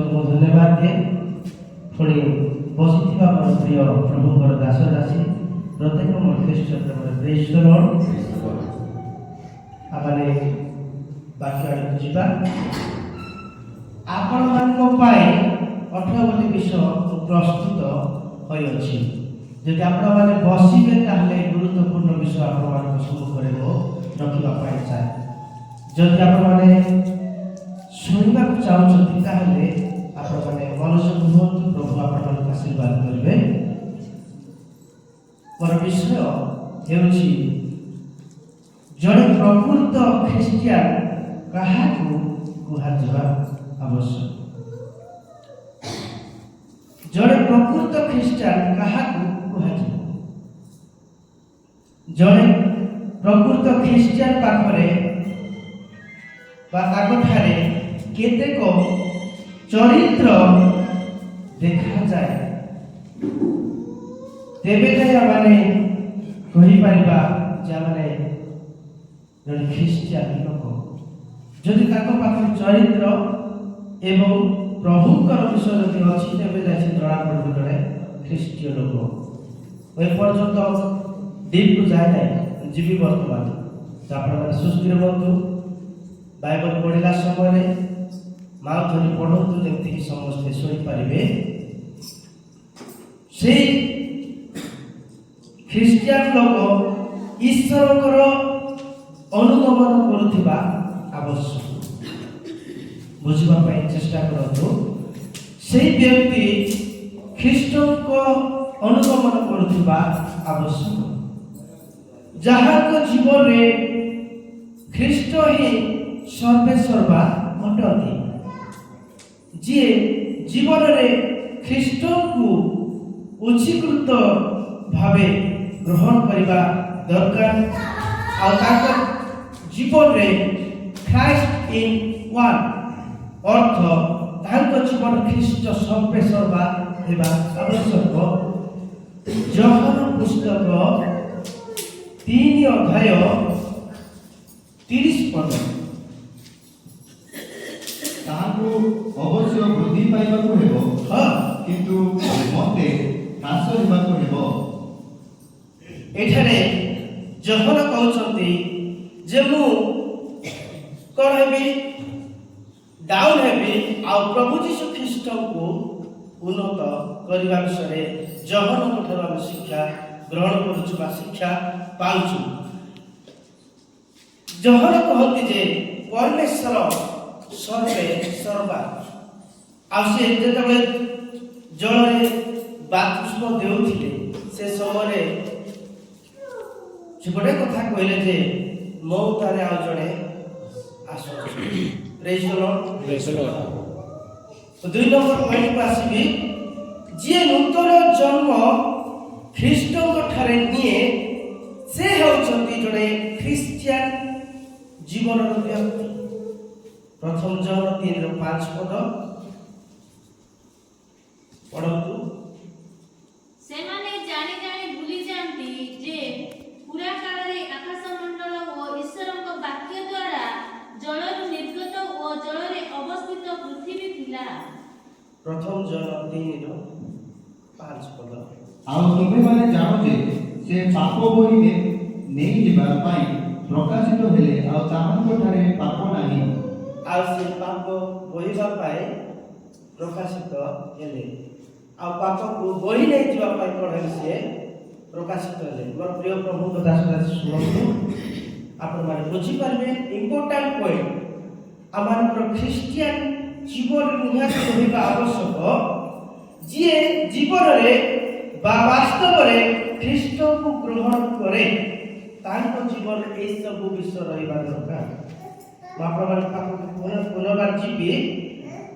ଈଶ୍ୱରଙ୍କୁ ଧନ୍ୟବାଦ ଦିଏ। ପୁଣି ବସିଥିବା ମୋର ପ୍ରିୟ ପ୍ରଭୁଙ୍କର ଦାସ ଦାସୀ ପ୍ରତ୍ୟେକ ମୋର ଖ୍ରୀଷ୍ଟ ପ୍ରେମରେ ପ୍ରେଜ ଦ ଲର୍ଡ। ଆମେ ବାକ୍ୟ ଆଡ଼କୁ ଯିବା। ଆପଣମାନଙ୍କ ପାଇଁ 18ଟି ବିଷୟ ପ୍ରସ୍ତୁତ ହୋଇଅଛି। ଯଦି ଆପଣମାନେ ବସିବେ ତାହେଲେ ଗୁରୁତ୍ୱପୂର୍ଣ୍ଣ ବିଷୟ ଆପଣମାନଙ୍କ ସମ୍ମୁଖରେ ମୁଁ ରଖିବା ପାଇଁ ଚାହେଁ। ଯଦି ଆପଣମାନେ ଶୁଣିବାକୁ ଚାହୁଁଛନ୍ତି ତାହେଲେ ଆପଣମାନେ ମନୋଯୋଗ ହୁଅନ୍ତୁ। ପ୍ରଭୁ ଆପଣମାନଙ୍କୁ ଆଶୀର୍ବାଦ କରିବେ। ମୋର ବିଷୟ ହେଉଛି ଜଣେ ପ୍ରକୃତ ଖ୍ରୀଷ୍ଟିଆନ କାହାକୁ କୁହାଯିବା ଆବଶ୍ୟକ। ଜଣେ ପ୍ରକୃତ ଖ୍ରୀଷ୍ଟିଆନ କାହାକୁ କୁହାଯିବ? ଜଣେ ପ୍ରକୃତ ଖ୍ରୀଷ୍ଟିଆନ ପାଖରେ ବା ତାଙ୍କଠାରେ କେତେକ ଚରିତ୍ର ଦେଖାଯାଏ, ତେବେ ଯାଇ ଆମେ କହିପାରିବା ଯେ ଆମେ ଜଣେ ଖ୍ରୀଷ୍ଟିଆନ ଲୋକ। ଯଦି ତାଙ୍କ ପାଖରେ ଚରିତ୍ର ଏବଂ ପ୍ରଭୁଙ୍କର ବିଷୟ ଯଦି ଅଛି ତେବେ ଯାଇ ସେ ଜଣାପଡ଼ିବ ଜଣେ ଖ୍ରୀଷ୍ଟୀୟ ଲୋକ। ଏପର୍ଯ୍ୟନ୍ତ ଡିପ୍କୁ ଯାଏ ନାହିଁ, ଯିବି ବର୍ତ୍ତମାନ। ତ ଆପଣମାନେ ସୁସ୍ଥିର ହୁଅନ୍ତୁ। ବାଇବଲ ପଢ଼ିଲା ସମୟରେ ମାଉ ଧରି ପଢ଼ନ୍ତୁ ଯେମିତିକି ସମସ୍ତେ ଶୁଣିପାରିବେ। ସେଇ ଖ୍ରୀଷ୍ଟିଆନ ଲୋକ ଈଶ୍ୱରଙ୍କର ଅନୁଗମନ କରୁଥିବା ଆବଶ୍ୟକ। ବୁଝିବା ପାଇଁ ଚେଷ୍ଟା କରନ୍ତୁ। ସେହି ବ୍ୟକ୍ତି ଖ୍ରୀଷ୍ଟଙ୍କ ଅନୁଗମନ କରୁଥିବା ଆବଶ୍ୟକ, ଯାହାଙ୍କ ଜୀବନରେ ଖ୍ରୀଷ୍ଟ ହିଁ ସର୍ବେସର୍ବା ଅଟନ୍ତି। ଯିଏ ଜୀବନରେ ଖ୍ରୀଷ୍ଟଙ୍କୁ ଉଚ୍ଚୀକୃତ ଭାବେ ଗ୍ରହଣ କରିବା ଦରକାର। ଆଉ ତାଙ୍କ ଜୀବନରେ ଖ୍ରାଇଷ୍ଟ ଇନ୍ ୱାନ୍ ଅର୍ଥ ତାଙ୍କ ଜୀବନ ଖ୍ରୀଷ୍ଟ ସର୍ବେସର୍ବା ହେବା ଆବଶ୍ୟକ। ଯୋହନ ପୁସ୍ତକ 3:30 ତାହାକୁ ଅବଶ୍ୟ ବୃଦ୍ଧି ପାଇବାକୁ ହେବ, କିନ୍ତୁ ମତେ ହ୍ରାସ ହେବାକୁ ହେବ। ଏଠାରେ ଯୋହନ କହୁଛନ୍ତି ଯେ ମୁଁ କ'ଣ ହେବି? ଡାଉନ ହେବି। ଆଉ ପ୍ରଭୁ ଯୀଶୁ ଖ୍ରୀଷ୍ଟଙ୍କୁ ଉନ୍ନତ କରିବା ବିଷୟରେ ଯୋହନଙ୍କ ଠାରୁ ଆମେ ଶିକ୍ଷା ଗ୍ରହଣ କରୁଛୁ ବା ଶିକ୍ଷା ପାଉଛୁ। ଯୋହନ କହନ୍ତି ଯେ ପରମେଶ୍ୱର ସର୍ବେ ସର୍ବା। ଆଉ ସେ ଯେତେବେଳେ ଜଳରେ ବାପ୍ତିସ୍ମ ଦେଉଥିଲେ ସେ ସମୟରେ ସେ ଗୋଟେ କଥା କହିଲେ ଯେ ମୋ ତାରେ ଆଉ ଜଣେ ଆସୁଛନ୍ତି। ପ୍ରେଜ ଦ ଲର୍ଡ। ତ 2 ନମ୍ବର ପଏଣ୍ଟକୁ ଆସିବି। ଯିଏ ନୂତନ ଜନ୍ମ ଖ୍ରୀଷ୍ଟଙ୍କ ଠାରେ ନିଏ ସେ ହେଉଛନ୍ତି ଜଣେ ଖ୍ରୀଷ୍ଟିଆନ ଜୀବନର ବ୍ୟକ୍ତି। ପ୍ରଥମ ଜନ 3:5 ପଢ଼ନ୍ତୁ। ସେମାନେ ଜାଣି ଜାଣି ଭୁଲି ଯାଆନ୍ତି ଯେ ପୁରା କାଳରେ ଆକାଶମଣ୍ଡଳ ଓ ଈଶ୍ୱରଙ୍କ ବାକ୍ୟ ଦ୍ୱାରା ଜଳରୁ ନିର୍ଗତ ଓ ଜଳରେ ଅବସ୍ଥିତ ପୃଥିବୀ ଥିଲା। ପ୍ରଥମ ଜନ 3:5 ଆଉ ତୁମେମାନେ ଜାଣ ଯେ ସେ ପାପ ବହି ନେଇଯିବା ପାଇଁ ପ୍ରକାଶିତ ହେଲେ, ଆଉ ତାହାଙ୍କଠାରେ ପାପ ନାହିଁ। ଆଉ ସେ ପାପ ବହିବା ପାଇଁ ପ୍ରକାଶିତ ହେଲେ, ଆଉ ପାପକୁ ବହି ନେଇଯିବା ପାଇଁ କ'ଣ ହେଲେ ସେ ପ୍ରକାଶିତ ହେଲେ। ମୋର ପ୍ରିୟ ପ୍ରଭୁଙ୍କ ଦାସ ଦାସୀ ଶୁଣନ୍ତୁ, ଆପଣମାନେ ବୁଝିପାରିବେ। ଇମ୍ପୋର୍ଟାଣ୍ଟ ପଏଣ୍ଟ ଆମମାନଙ୍କର ଖ୍ରୀଷ୍ଟିଆନ ଜୀବନ ନିହାତି ରହିବା ଆବଶ୍ୟକ। ଯିଏ ଜୀବନରେ ବା ବାସ୍ତବରେ ଖ୍ରୀଷ୍ଟଙ୍କୁ ଗ୍ରହଣ କରେ ତାଙ୍କ ଜୀବନରେ ଏସବୁ ବିଷୟ ରହିବା ଦରକାର। ମୁଁ ଆପଣମାନଙ୍କ ପାଖକୁ ପୁନର୍ବାର ଯିବି।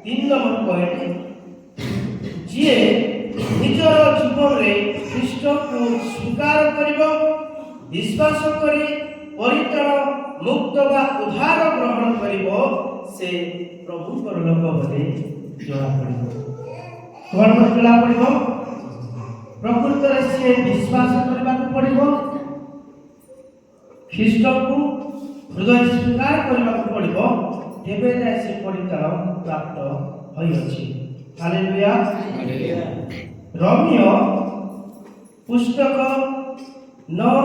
3 ନମ୍ବର ପଏଣ୍ଟ, ଯିଏ ନିଜର ଜୀବନରେ ଖ୍ରୀଷ୍ଟଙ୍କୁ ସ୍ୱୀକାର କରିବ, ବିଶ୍ୱାସ କରି ପରିତ୍ରାଣ ମୁକ୍ତ ବା ଉଦ୍ଧାର ଗ୍ରହଣ କରିବ, ସେ ପ୍ରଭୁଙ୍କର ଲୋକ ବୋଲି ଜଣାପଡ଼ିବ। କ'ଣ ଜଣାପଡ଼ିବ? ପ୍ରକୃତରେ ସିଏ ବିଶ୍ୱାସ କରିବାକୁ ପଡ଼ିବ, ଖ୍ରୀଷ୍ଟଙ୍କୁ ହୃଦୟ ସ୍ୱୀକାର କରିବାକୁ ପଡ଼ିବ, ତେବେ ଯାଏ ସେ ପରିତ୍ରାଣ ପ୍ରାପ୍ତ ହୋଇଅଛି। ହାଲେଲୁୟା। ରୋମିଓ ପୁସ୍ତକ 9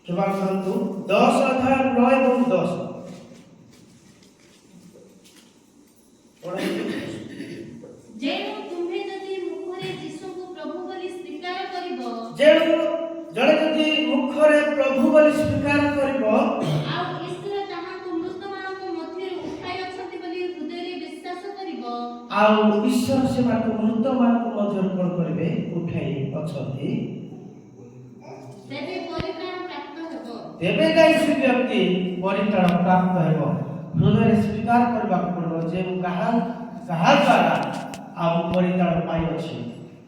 କ୍ଷମା କରନ୍ତୁ 10 ଅଧ୍ୟାୟ 9 ଏବଂ 10 ଯେଣୁ ତୁମ୍ଭେ ଯଦି ମୁଖରେ ଯୀଶୁଙ୍କୁ ପ୍ରଭୁ ବୋଲି ସ୍ୱୀକାର କରିବ ଯେଣୁ ଜଣେ ଯଦି ମୁଖରେ ପ୍ରଭୁ ବୋଲି ସ୍ୱୀକାର କରିବ ଆଉ ଈଶ୍ୱର ତାହାଙ୍କୁ ମୃତମାନଙ୍କ ମଧ୍ୟରୁ ଉଠାଇଅଛନ୍ତି ବୋଲି ହୃଦୟରେ ବିଶ୍ୱାସ କରିବ ଆଉ ଈଶ୍ୱର ସେମାନଙ୍କୁ ମୃତମାନଙ୍କ ମଧ୍ୟରୁ କ'ଣ କରିବେ ଉଠାଇ ଅଛନ୍ତି ତେବେ ପରିତ୍ରାଣ ପ୍ରାପ୍ତ ହେବ। ତେବେ ଯାଇ ସେ ବ୍ୟକ୍ତି ପରିତ୍ରାଣ ପ୍ରାପ୍ତ ହେବ। ହୃଦୟରେ ସ୍ୱୀକାର କରିବାକୁ ପଡ଼ିବ ଯେ ମୁଁ କାହା ଦ୍ୱାରା ଆଉ ପରିତ୍ରାଣ ପାଇଅଛି।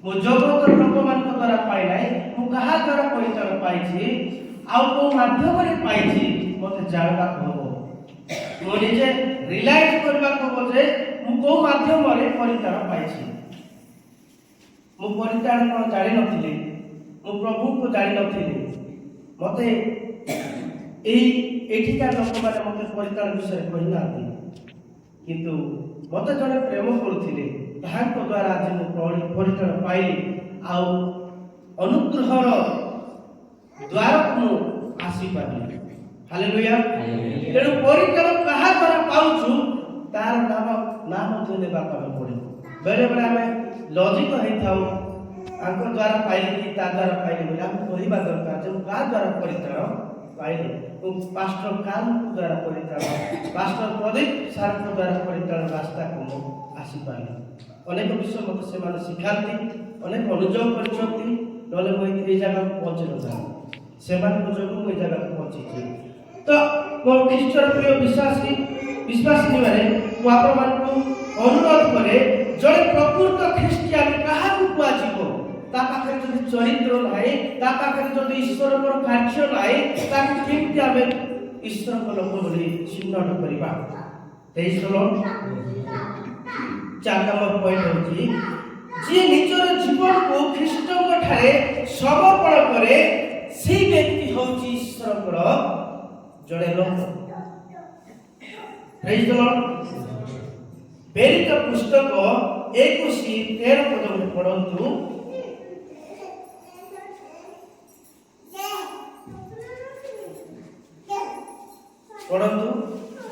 ମୁଁ ଜଗତର ଲୋକମାନଙ୍କ ଦ୍ୱାରା ପାଇନାହିଁ, ମୁଁ କାହା ଦ୍ୱାରା ପରିତ୍ରାଣ ପାଇଛି ଆଉ କେଉଁ ମାଧ୍ୟମରେ ପାଇଛି ମୋତେ ଜାଣିବାକୁ ହେବ। ମୁଁ ନିଜେ ରିଲାଇଜ୍ କରିବାକୁ ହେବ ଯେ ମୁଁ କେଉଁ ମାଧ୍ୟମରେ ପରିତ୍ରାଣ ପାଇଛି। ମୁଁ ପରିତ୍ରାଣ କ'ଣ ଜାଣିନଥିଲି, ମୁଁ ପ୍ରଭୁଙ୍କୁ ଜାଣିନଥିଲି। ମୋତେ ଏଠିକାର ଲୋକମାନେ ମୋତେ ପରିତ୍ରାଣ ବିଷୟରେ କହିନାହାନ୍ତି, କିନ୍ତୁ ମୋତେ ଜଣେ ପ୍ରେମ କରୁଥିଲେ, ତାହାଙ୍କ ଦ୍ୱାରା ଆଜି ମୁଁ ପରିତ୍ରାଣ ପାଇଲି ଆଉ ଅନୁଗ୍ରହର ଦ୍ୱାରକୁ ମୁଁ ଆସିପାରିଲି। ହାଲେଲୁୟା। ତେଣୁ ପରିତ୍ରାଣ କାହା ଦ୍ୱାରା ପାଉଛୁ ତାର ନାମ ମଧ୍ୟ ନେବାକୁ ଆମେ ପଡ଼ିବ। ବେଳେବେଳେ ଆମେ ଲଜ୍ଜିତ ହେଇଥାଉ, ତାଙ୍କ ଦ୍ୱାରା ପାଇଲି କି ତା ଦ୍ୱାରା ପାଇଲି ବୋଲି ଆମେ କହିବା ଦରକାର ଯେ ମୁଁ କାହା ଦ୍ୱାରା ପରିତ୍ରାଣ ପାଇଲି। ମୁଁ ପାଷ୍ଟର କାଙ୍କ ଦ୍ୱାରା ପରିତ୍ରାଣ, ପାଷ୍ଟର ପ୍ରଦୀପ ସାର୍ଙ୍କ ଦ୍ୱାରା ପରିତ୍ରାଣ ରାସ୍ତାକୁ ମୁଁ ଆସିପାରିଲି। ଅନେକ ବିଷୟ ମୋତେ ସେମାନେ ଶିଖାନ୍ତି, ଅନେକ ଅନୁଯୋଗ କରିଛନ୍ତି, ନହେଲେ ମୁଁ ଏଇ ଜାଗାକୁ ପହଞ୍ଚିନଥାନ୍ତି। ସେମାନଙ୍କ ଯୋଗୁଁ ମୁଁ ଏ ଜାଗାକୁ ପହଞ୍ଚିଛି। ତ ମୋ ଖ୍ରୀଷ୍ଟର ପ୍ରିୟ ବିଶ୍ୱାସିନୀମାନେ ମୁଁ ଆପଣମାନଙ୍କୁ ଅନୁରୋଧ କରେ, ଜଣେ ପ୍ରକୃତ ଖ୍ରୀଷ୍ଟିଆନ କାହାକୁ କୁହାଯିବ? ତା ପାଖରେ ଯଦି ଚରିତ୍ର ନାହିଁ, ତା ପାଖରେ ଯଦି ଈଶ୍ୱରଙ୍କର କାର୍ଯ୍ୟ ନାହିଁ, ତାକୁ କେମିତି ଆମେ ଈଶ୍ୱରଙ୍କ ଲୋକ ବୋଲି ଚିହ୍ନଟ କରିବା? 4 ନମ୍ବର ପଏଣ୍ଟ ହେଉଛି ଯିଏ ନିଜର ଜୀବନକୁ ଖ୍ରୀଷ୍ଟଙ୍କ ଠାରେ ସମର୍ପଣ କରେ ସେଇ ବ୍ୟକ୍ତି ହେଉଛି ଈଶ୍ୱରଙ୍କର ଜଣେ ଲୋକ। ପ୍ରେଜ୍ ଦ ଲର୍ଡ। ପ୍ରେରିତ ପୁସ୍ତକ 21:13 ପଦରେ ପଢ଼ନ୍ତୁ। ପଢ଼ନ୍ତୁ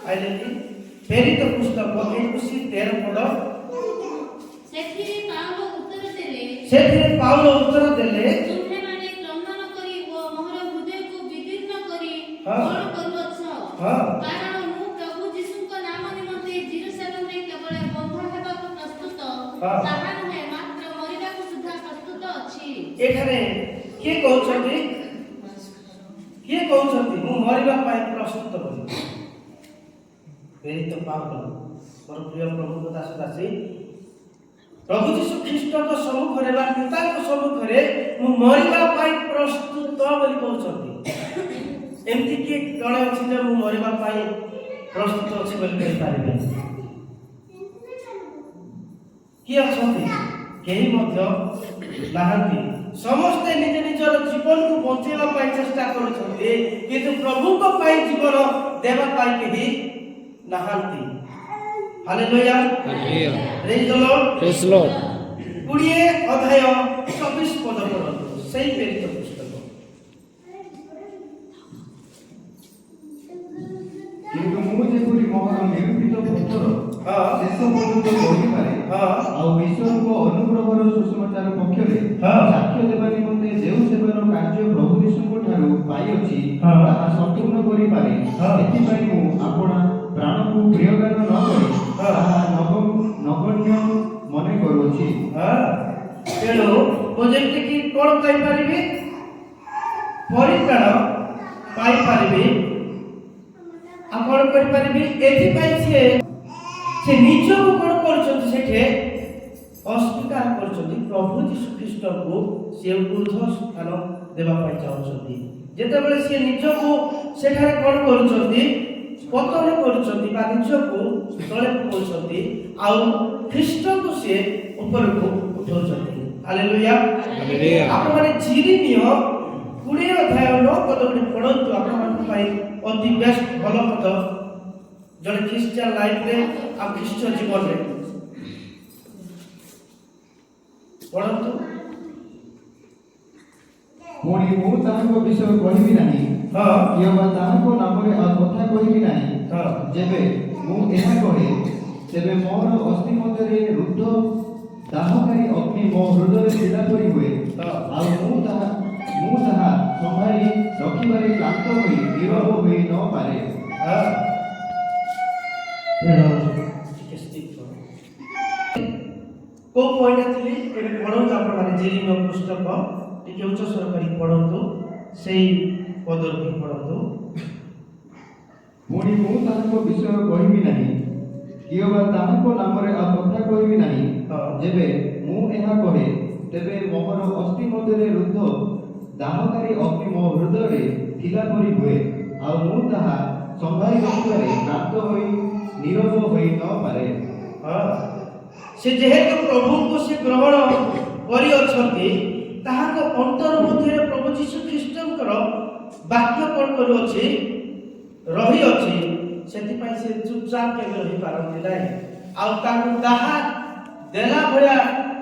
ଆଇଲେ କି ପ୍ରେରିତ ପୁସ୍ତକ 21:13 ପଦ। ସେଥିରେ ପାଉଲ ଉତ୍ତର ଦେଲେ ତୁମ୍ଭେମାନେ କ୍ରନ୍ଦନ କରି ଓ ମୋହର ହୃଦୟକୁ ବିଦୀର୍ଣ୍ଣ କରି ହଁ। କ'ଣ କରୁଅଛ? ହଁ। କାରଣ ମୁଁ ପ୍ରଭୁ ଯୀଶୁଙ୍କ ନାମ ନିମନ୍ତେ ଜେରୁସାଲେମରେ କେବଳ ବନ୍ଧା ହେବାକୁ ପ୍ରସ୍ତୁତ, ହଁ। ତାହା ନୁହେଁ ମାତ୍ର ମରିବାକୁ ସୁଦ୍ଧା ପ୍ରସ୍ତୁତ ଅଛି। ଏଠାରେ କିଏ କହୁଛନ୍ତି ମୁଁ ମରିବା ପାଇଁ ପ୍ରସ୍ତୁତ ବୋଲି? ପ୍ରେରିତ ପାଉଲ, ମୋର ପ୍ରିୟ ପ୍ରଭୁଙ୍କ ଦାସଦାସୀ, ପ୍ରଭୁ ଯୀଶୁ ଖ୍ରୀଷ୍ଟଙ୍କ ସମ୍ମୁଖରେ ବା ପିତାଙ୍କ ସମ୍ମୁଖରେ ମୁଁ ମରିବା ପାଇଁ ପ୍ରସ୍ତୁତ ବୋଲି କହୁଛନ୍ତି। ଏମିତି କିଏ ଜଣେ ଅଛି ଯେ ମୁଁ ମରିବା ପାଇଁ ପ୍ରସ୍ତୁତ ଅଛି ବୋଲି କହିପାରିବେ? କିଏ ଅଛନ୍ତି? କେହି ମଧ୍ୟ ନାହାନ୍ତି। ସମସ୍ତେ ନିଜ ନିଜର ଜୀବନକୁ ବଞ୍ଚେଇବା ପାଇଁ ଚେଷ୍ଟା କରୁଛନ୍ତି, କିନ୍ତୁ ପ୍ରଭୁଙ୍କ ପାଇଁ ଜୀବନ ଦେବା ପାଇଁ କେହି ନାହାନ୍ତି। ହାଲେଲୁୟା। ପ୍ରେଜ୍ ଦ ଲର୍ଡ। 20 ଅଧ୍ୟାୟ 24 ପଦ ପଢ଼ନ୍ତୁ ସେଇ ପ୍ରେରିତ ପୁସ୍ତକ। କିନ୍ତୁ ମୁଁ ଯେପରି ମୋର ନିରୂପିତ ପଥର ଶେଷ ପର୍ଯ୍ୟନ୍ତ କହିପାରେ ଆଉ ଈଶ୍ୱରଙ୍କ ଅନୁଗ୍ରହର ସୁସମାଚାର ପକ୍ଷରେ ସାକ୍ଷ୍ୟ ଦେବା ନିମନ୍ତେ ଯେଉଁ ସେବାର କାର୍ଯ୍ୟ ପ୍ରଭୁ ଯୀଶୁଙ୍କ ଠାରୁ ପାଇଅଛି ତାହା ସମ୍ପୂର୍ଣ୍ଣ କରିପାରେ, ସେଥିପାଇଁ ମୁଁ ଆପଣା ପ୍ରାଣକୁ ପ୍ରିୟଗାନ ନ କରି ତାହା ନଗଣ୍ୟ ମନେ କରୁଅଛି। ତେଣୁ ମୁଁ ଯେମିତିକି କ'ଣ ପାଇପାରିବି? ପରିତ୍ରାଣ ପାଇପାରିବି। ଆଉ କ'ଣ କରିପାରିବି? ଏଥିପାଇଁ ସେ ନିଜକୁ କ'ଣ କରୁଛନ୍ତି? ସେଠି ଅସ୍ୱୀକାର କରୁଛନ୍ତି। ପ୍ରଭୁ ଯୀଶୁ ଖ୍ରୀଷ୍ଟଙ୍କୁ ସେ ଉର୍ଦ୍ଧ୍ୱ ସ୍ଥାନ ଦେବା ପାଇଁ ଚାହୁଁଛନ୍ତି। ଯେତେବେଳେ ସେ ନିଜକୁ ସେଠାରେ କ'ଣ କରୁଛନ୍ତି? ପତନ କରୁଛନ୍ତି ବା ନିଜକୁ ତଳେ ପକାଉଛନ୍ତି ଆଉ ଖ୍ରୀଷ୍ଟଙ୍କୁ ସେ ଉପରକୁ ଉଠାଉଛନ୍ତି। ହାଲେଲୁୟା। ଆପଣମାନେ ଯିରିମିୟ 20 ଅଧ୍ୟାୟ 9 ପଦ ପଢ଼ନ୍ତୁ। ଆପଣମାନଙ୍କ ପାଇଁ ଅତି ବେଷ୍ଟ ଭଲ ପଦ जड़े ख्रिस्टियन लाइफ रे आ ख्रिस्टियन जीवन रे पढ़ंतु पुणी मु ताहाको विषय कहिबि नाही हां कियबा ताहाको नामरे आ कथा कहिबि नाही हां जेबे मु एहा कहे तेबे मोर अस्थि मध्यरे रुद्ध दाहकारी अग्नि मो हृदय छिला परि हुए आ मु ताहा संभारी रखिबारे क्लांत होई नीरव होई न पारे हां ठीक स्थित को पॉइंट थी एबे पढौं आपण माने जेरिमिया पुस्तक टिके उच्च स्वर करी पढौं सेही पदर भी पढौं पुणी मु ताहाको विषय कहिबि नाही कियबा ताहाको नामरे आ कथा कहिबि नाही जेबे मु एहा कहे तेबे मोर अस्थि मध्यरे रुद्ध दाहकारी अग्नि मो हृदय थिला परि हुए आ मु ताहा संभारी रखिबारे क्लांत होई नीरव होई न पारे से जेहेतु प्रभु को से ग्रहण करी अछंती ताहाको अंतर मध्यरे प्रभु यीशु ख्रिस्टनकर वाक्य कोन करू अछि रही अछि सेति पई से चुपचाप के रही पारंती नै आ ताकू दाहा देला भया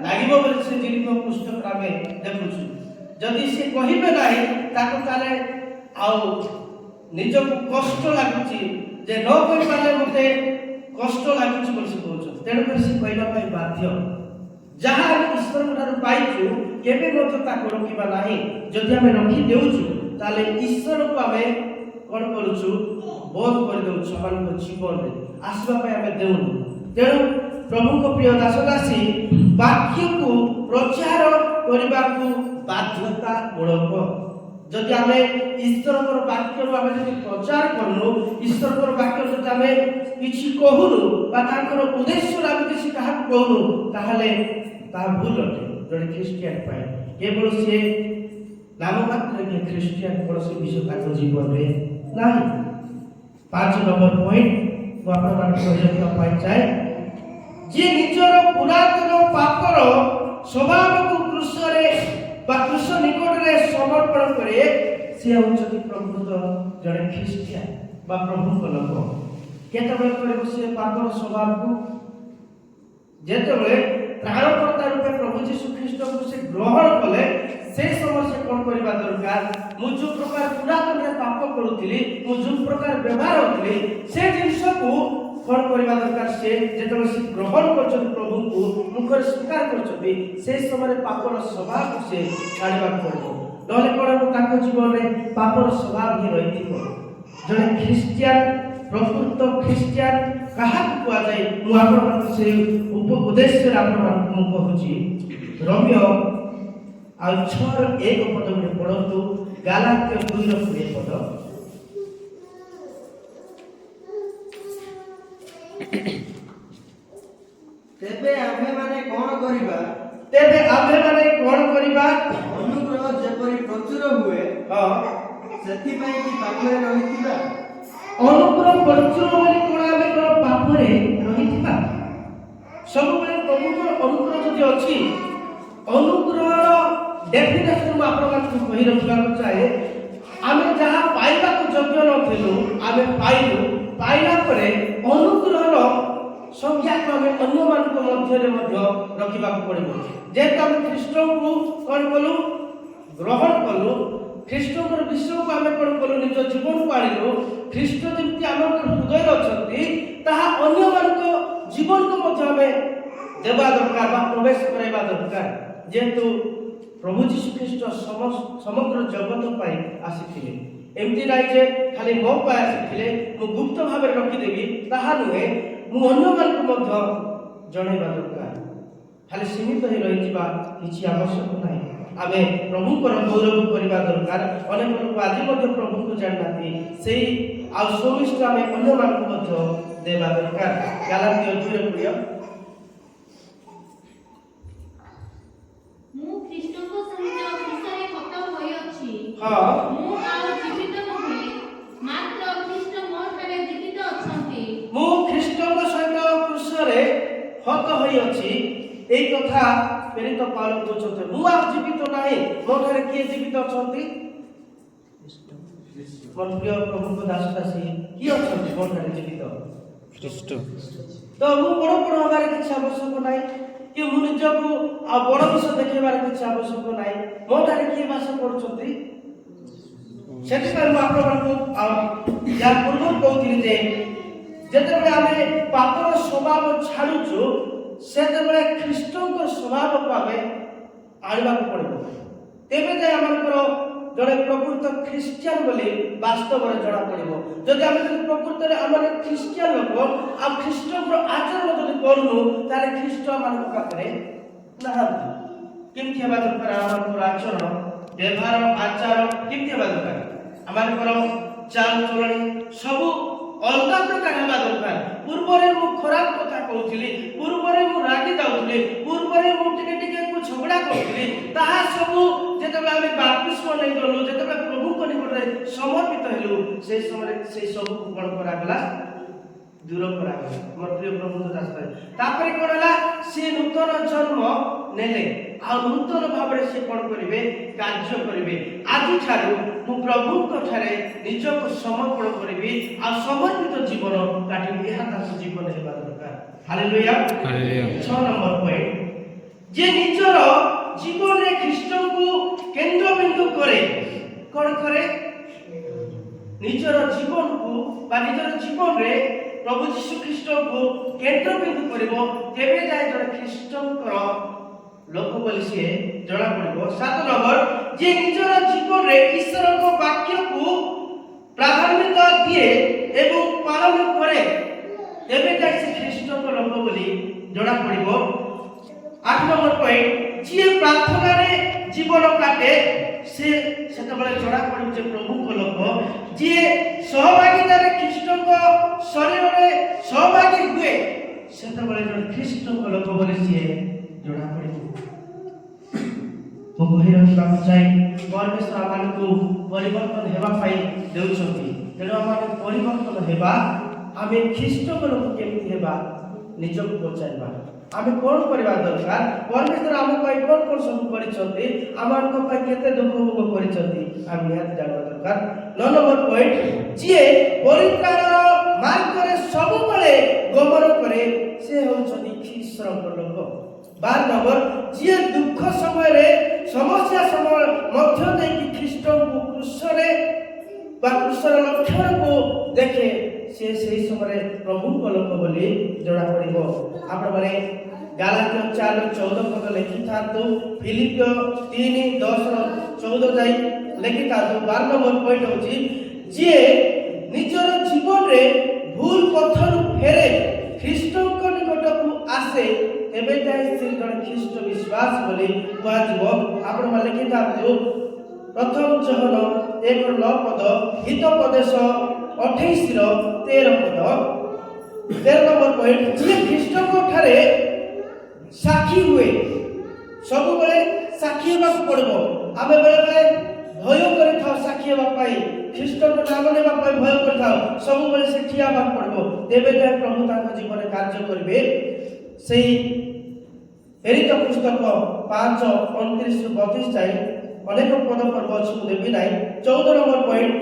लागिबो बोली से जीवित पुस्तक आमे देखुछु जदि से कहिबे नाही ताकू ताले आ निजको कष्ट लागुची जे न कहि पाले मते कष्ट लागुची बोली से कहउछ तेणु कर से कहला पई बाध्य जहाँ हम ईश्वर ठार पाइछु केबे मते ताको रोकिबा नाही जदि हम रखि देउछु ताले ईश्वर को हमें कोन करूछु बोध कर देउछु हमन जीवन रे आसबा पई हमें देउनु तेणु प्रभु को प्रिय दासदासी वाक्य को प्रचार करबा को बाध्यता मूलक जदि हमें ईश्वर वाक्य हमें जदि प्रचार करनु ईश्वर वाक्य जदि हमें किछि कहूनु बा तांकर उद्देश्य हम किछि कहा कहूनु ताहले ता भूल अटे जड़े ख्रिस्टियन पाए केवल से नाम मात्र के ख्रिस्टियन कोनसे विषय ताको जीवन रे नाही 5 नंबर पॉइंट को आपण मान प्रयोजन पाई जाय जे निजर पुरातन पापर स्वभाव को क्रूस रे बा क्रूस निकट रे समर्पण करे से होचति प्रभु जड़े ख्रिस्टियन बा प्रभु को लोक केतबे करे से पापर स्वभाव को जेतबे प्राणकर्ता रूपे प्रभु यीशु ख्रिस्ट को से ग्रहण कले से समय से कोन करबा दरकार मु जो प्रकार पुरातन रे पाप करूथिली मु जो प्रकार व्यवहार होथिली से जिंस को कोन करबा दरकार से जेतबे से ग्रहण करछन प्रभु को मुखर स्वीकार करछबी से समय पापर स्वभाव को से छाड़बा पड़बो नले कोन ताको जीवन रे पापर स्वभाव ही रहिथिबो जने ख्रिस्टियन प्रकृत ख्रिस्टियन कहा कुआ जाय मु आपण से उपदेश आपण को कहूची रोमियो आ 6:1 पद में पढंतु गालात्य 2:20 पद तेबे आम्हे माने कोन करिबा अनुग्रह जेपरि प्रचुर हुए सेति पई कि पापरे रहितिबा अनुग्रह प्रचुर बोली कोन आमे कोन पापरे रहितिबा सब बेले प्रभु को अनुग्रह जदि अछि अनुग्रह डेफिनेशन में आपण को कहि रखबा चाहे आमे जहा पाइबा को योग्य नथिलु आमे पाइला परे अनुग्रह रो संख्या को आमे अन्य मान को मध्य रे मध्य रखिबा को पड़िबो जे हम ख्रिस्ट को कोन कलु ग्रहण कलु ख्रिस्ट को विश्व को आमे कोन कलु निज जीवन को आनिलु ख्रिस्ट जेंति हमर हृदय अछंती ताहा अन्य मान को जीवन को मध्य हमें देवा दरकार बा प्रवेश करैबा दरकार जेतु प्रभु यीशु ख्रिस्ट समग्र जगत पाई आसीथिले एमती नाही जे खाली मो पाई आसीथिले मु गुप्त भाबे रखि देबी ताहा नुहे मु अन्य मान को मध्य जणैबा दरकार खाली सीमित ही रहि जिबा किछि आवश्यक नाही आमे प्रभु को गौरव करबा दरकार अनेक लोक आज मध्य प्रभु को जाननाती सेही आ सोमिष्ट आमे अन्य मान को मध्य देबा दरकार गालात्य 2:20 मु ख्रिस्ट को सहित क्रूसरे खत्म होई अछि हां मु आउ जीवित नहुई मात्र ख्रिस्ट मोर ठारे जीवित अछंती मु ख्रिस्ट को सहित क्रूसरे खत होई अछि एई कथा प्रेरित पाउल कहउछते मु आ जीवित नाही मोर ठारे के जीवित अछंती मोर प्रिय प्रभु को दासदासी की अछंती मोर ठारे जीवित ଖ୍ରୀଷ୍ଟ ତ ମୁଁ ବଡ଼ ବଡ଼ ହବାର କିଛି ଆବଶ୍ୟକ ନାହିଁ କି ମୁଁ ନିଜକୁ ଆଉ ବଡ଼ ବିଷୟ ଦେଖେଇବାର କିଛି ଆବଶ୍ୟକ ନାହିଁ। ମୋ ଠାରେ କିଏ ବାସ କରୁଛନ୍ତି? ସେଥିପାଇଁ ମୁଁ ଆପଣମାନଙ୍କୁ ୟା ପୂର୍ବରୁ କହୁଥିଲି ଯେ ଯେତେବେଳେ ଆମେ ପାପର ସ୍ୱଭାବ ଛାଡୁଛୁ ସେତେବେଳେ ଖ୍ରୀଷ୍ଟଙ୍କ ସ୍ୱଭାବକୁ ଆମେ ଆଣିବାକୁ ପଡ଼ିବ। ତେବେ ଯାଇ ଆମଙ୍କର ଜଣେ ପ୍ରକୃତ ଖ୍ରୀଷ୍ଟିଆନ ବୋଲି ବାସ୍ତବରେ ଜଣା ପଡ଼ିବ। ଯଦି ଆମେ ପ୍ରକୃତରେ ଆମର ଖ୍ରୀଷ୍ଟିଆନ ଲୋକ ଆଉ ଖ୍ରୀଷ୍ଟଙ୍କର ଆଚରଣ ଯଦି କରୁନୁ ତାହେଲେ ଖ୍ରୀଷ୍ଟ ଆମମାନଙ୍କ ପାଖରେ ନାହାନ୍ତି। କେମିତି ହେବା ଦରକାର? ଆମଙ୍କର ଆଚରଣ ବ୍ୟବହାର ଆଚାର କେମିତି ହେବା ଦରକାର? ଆମଙ୍କର ଚାଲଚଳଣି ସବୁ ଅଲଗା ପ୍ରକାର ହେବା ଦରକାର। ପୂର୍ବରେ ମୁଁ ଖରାପ କଥା କହୁଥିଲି, ପୂର୍ବରେ ମୁଁ ରାଗି ଯାଉଥିଲି, ପୂର୍ବରେ ମୁଁ ଟିକେ ଝଗଡ଼ା କରୁଥିଲି, ତାହା ସବୁ ଯେତେବେଳେ ଆମେ ବାପ୍ତିସ୍ମ ନେଇଗଲୁ, ଯେତେବେଳେ ପ୍ରଭୁଙ୍କ ନିକଟରେ ସମର୍ପିତ ହେଲୁ, ସେ ସମୟରେ ସେଇ ସବୁକୁ କ'ଣ କରାଗଲା? ଦୂର କରାଗଲା। ମୋର ପ୍ରିୟ ପ୍ରଭୁ ରାସ୍ତାରେ ତାପରେ କ'ଣ ହେଲା? ସେ ନୂତନ ଜନ୍ମ ନେଲେ ଆଉ ନୂତନ ଭାବରେ ସେ କ'ଣ କରିବେ? କାର୍ଯ୍ୟ କରିବେ। ଆଜିଠାରୁ ମୁଁ ପ୍ରଭୁଙ୍କ ଠାରେ ନିଜକୁ ସମର୍ପଣ କରିବି ଆଉ ସମର୍ପିତ ଜୀବନ କାଟିବି। ଏହା ତାଙ୍କ ଜୀବନ ହେବା ଦରକାର। ହାଲେଲୁୟା। 6 ନମ୍ବର ପଏଣ୍ଟ, ଯେ ନିଜର ଜୀବନରେ ଖ୍ରୀଷ୍ଟଙ୍କୁ କେନ୍ଦ୍ରବିନ୍ଦୁ କରେ। କ'ଣ କରେ? ନିଜର ଜୀବନକୁ ବା ନିଜର ଜୀବନରେ ପ୍ରଭୁ ଯୀଶୁ ଖ୍ରୀଷ୍ଟଙ୍କୁ କେନ୍ଦ୍ରବିନ୍ଦୁ କରିବ, ତେବେ ଯାଏ ଜଣେ ଖ୍ରୀଷ୍ଟଙ୍କର ଲୋକ ବୋଲି ସିଏ ଜଣା ପଡ଼ିବ। 7 ନମ୍ବର, ଯେ ନିଜର ଜୀବନରେ ଈଶ୍ୱରଙ୍କ ବାକ୍ୟକୁ ପ୍ରାଧାନ୍ୟତା ଦିଏ ଏବଂ ପାଳନ କରେ, ତେବେ ଯାଏ ସେ ଖ୍ରୀଷ୍ଟଙ୍କ ଲୋକ ବୋଲି ଜଣା ପଡ଼ିବ। 8 ନମ୍ବର ପଏଣ୍ଟ, ଯିଏ ପ୍ରାର୍ଥନାରେ ଜୀବନ କାଟେ ସେ ସେତେବେଳେ ଜଣା ପଡ଼ିବ ଯେ ପ୍ରଭୁଙ୍କ ଲୋକ। ଯିଏ ସହଭାଗିତାରେ ଖ୍ରୀଷ୍ଟଙ୍କ ଶରୀରରେ ସହଭାଗୀ ହୁଏ ସେତେବେଳେ ଜଣେ ଖ୍ରୀଷ୍ଟଙ୍କ ଲୋକ ବୋଲି ସିଏ ଜଣା ପଡ଼ିବ। ମୁଁ କହି ରଖିବାକୁ ଚାହେଁ, ପରମେଶ୍ୱର ଆମମାନଙ୍କୁ ପରିବର୍ତ୍ତନ ହେବା ପାଇଁ ଦେଉଛନ୍ତି। ତେଣୁ ଆମକୁ ପରିବର୍ତ୍ତନ ହେବା, ଆମେ ଖ୍ରୀଷ୍ଟଙ୍କ ଲୋକ କେମିତି ହେବା ନିଜକୁ ପଚାରିବା। ଆମେ କ'ଣ କରିବା ଦରକାର? ପରମେଶ୍ୱର ଆମ ପାଇଁ କ'ଣ କ'ଣ ସବୁ କରିଛନ୍ତି, ଆମମାନଙ୍କ ପାଇଁ କେତେ ଦୁଃଖ ଭୋଗ କରିଛନ୍ତି, ଆମେ ନିହାତି ଜାଣିବା ଦରକାର। 9 ନମ୍ବର ପଏଣ୍ଟ, ଯିଏ ପରିତ୍ରାଣର ମାର୍ଗରେ ସବୁବେଳେ ଗମନ କରେ ସେ ହେଉଛନ୍ତି ଖ୍ରୀଷ୍ଟଙ୍କ ଲୋକ। 12 ନମ୍ବର, ଯିଏ ଦୁଃଖ ସମୟରେ ସମସ୍ୟା ସମୟ ମଧ୍ୟ ଦେଇକି ଖ୍ରୀଷ୍ଟଙ୍କୁ କ୍ରୁଶରେ ବା କ୍ରୁଶର ଲକ୍ଷଣକୁ ଦେଖେ ସେ ସେହି ସମୟରେ ପ୍ରଭୁଙ୍କ ଲୋକ ବୋଲି ଜଣା ପଡ଼ିବ। ଆପଣମାନେ ଗାଲାତ୍ୟ 4:14 ଲେଖିଥାନ୍ତୁ, ଫିଲିପିଓ 3:10-14 ଯାଇ ଲେଖିଥାନ୍ତୁ। 12 ନମ୍ବର ପଏଣ୍ଟ ହେଉଛି, ଯିଏ ନିଜର ଜୀବନରେ ଭୁଲ ପଥରୁ ଫେରେ ଖ୍ରୀଷ୍ଟଙ୍କ ନିକଟକୁ ଆସେ, ତେବେ ଯାଏ ସେ ଜଣେ ଖ୍ରୀଷ୍ଟ ବିଶ୍ୱାସ ବୋଲି କୁହାଯିବ। ଆପଣମାନେ ଲେଖିଥାନ୍ତୁ, ପ୍ରଥମ ଯୋହନ 1:9, ହିତୋପଦେଶ 28:13। 13 ନମ୍ବର ପଏଣ୍ଟ, ଯିଏ ଖ୍ରୀଷ୍ଟଙ୍କ ଠାରେ ସାକ୍ଷୀ ହୁଏ। ସବୁବେଳେ ସାକ୍ଷୀ ହେବାକୁ ପଡ଼ିବ। ଆମେ ବେଳେବେଳେ ଭୟ କରିଥାଉ ସାକ୍ଷୀ ହେବା ପାଇଁ, ଖ୍ରୀଷ୍ଟଙ୍କ ନାମ ନେବା ପାଇଁ ଭୟ କରିଥାଉ, ସବୁବେଳେ ସେ ଠିଆ ହେବାକୁ ପଡ଼ିବ। ତେବେ ଯାଏ ପ୍ରଭୁ ତାଙ୍କ ଜୀବନରେ କାର୍ଯ୍ୟ କରିବେ। ସେଇ ପ୍ରେରିତ ପୁସ୍ତକ 5:29-32 ଯାଏ ଅନେକ ପଦ ପର୍ବ ଅଛି, ମୁଁ ଦେବି ନାହିଁ। 14 ନମ୍ବର ପଏଣ୍ଟ,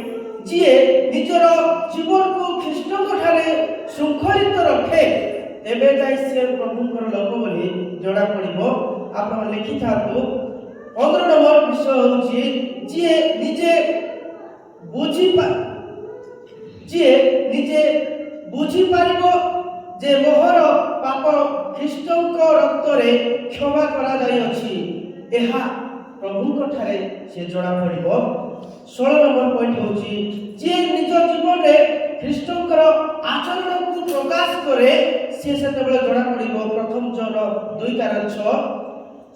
ଯିଏ ନିଜର ଜୀବନକୁ ଖ୍ରୀଷ୍ଟଙ୍କ ଠାରେ ଶୃଙ୍ଖଳିତ ରଖେ, ତେବେ ଯାଇ ସେ ପ୍ରଭୁଙ୍କର ଲୋକ ବୋଲି ଜଣା ପଡ଼ିବ। ଆପଣ ଲେଖିଥାନ୍ତୁ। 15 ନମ୍ବର ବିଷୟ ହେଉଛି, ଯିଏ ନିଜେ ବୁଝିପାରିବ ଯେ ମୋହର ପାପ ଖ୍ରୀଷ୍ଟଙ୍କ ରକ୍ତରେ କ୍ଷମା କରାଯାଇଅଛି, ଏହା ପ୍ରଭୁଙ୍କ ଠାରେ ସେ ଜଣା ପଡ଼ିବ। 16 ନମ୍ବର ପଏଣ୍ଟ ହେଉଛି, ଯିଏ ନିଜ ଜୀବନରେ ଖ୍ରୀଷ୍ଟଙ୍କର ଆଚରଣକୁ ପ୍ରକାଶ କରେ ସେ ସେତେବେଳେ ଜଣା ପଡ଼ିବ। ପ୍ରଥମ ଯୋହନ 2:6।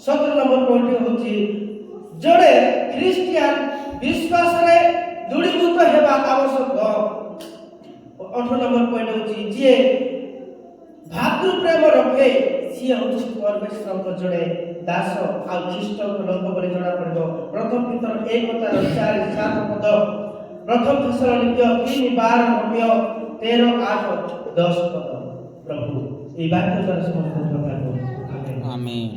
17 ନମ୍ବର ପଏଣ୍ଟ ହେଉଛି, ଜଣେ ଖ୍ରୀଷ୍ଟିଆନ ବିଶ୍ୱାସରେ ଦୃଢ଼ୀଭୂତ ହେବା ଆବଶ୍ୟକ। 18 ନମ୍ବର ପଏଣ୍ଟ ହେଉଛି, ଯିଏ ଭାତୃ ପ୍ରେମ ରଖେ ସିଏ ହେଉଛି ପରମେଶ୍ୱରଙ୍କ ଜଣେ ଦାସ ଆଉ ଖ୍ରୀଷ୍ଟଙ୍କ ଲୋକ ବୋଲି ଜଣା ପଡ଼ିବ। ପ୍ରଥମ ପିତର 1:4-7 ପଦ, ପ୍ରଥମ ଥେସଲୋନିକ୍ୟ 3:12-13-8-10 ପଦ। ପ୍ରଭୁ এই ବାକ୍ୟ ଦ୍ୱାରା ସମସ୍ତଙ୍କୁ ପ୍ରକାଶ କରୁ। ଆମେନ୍।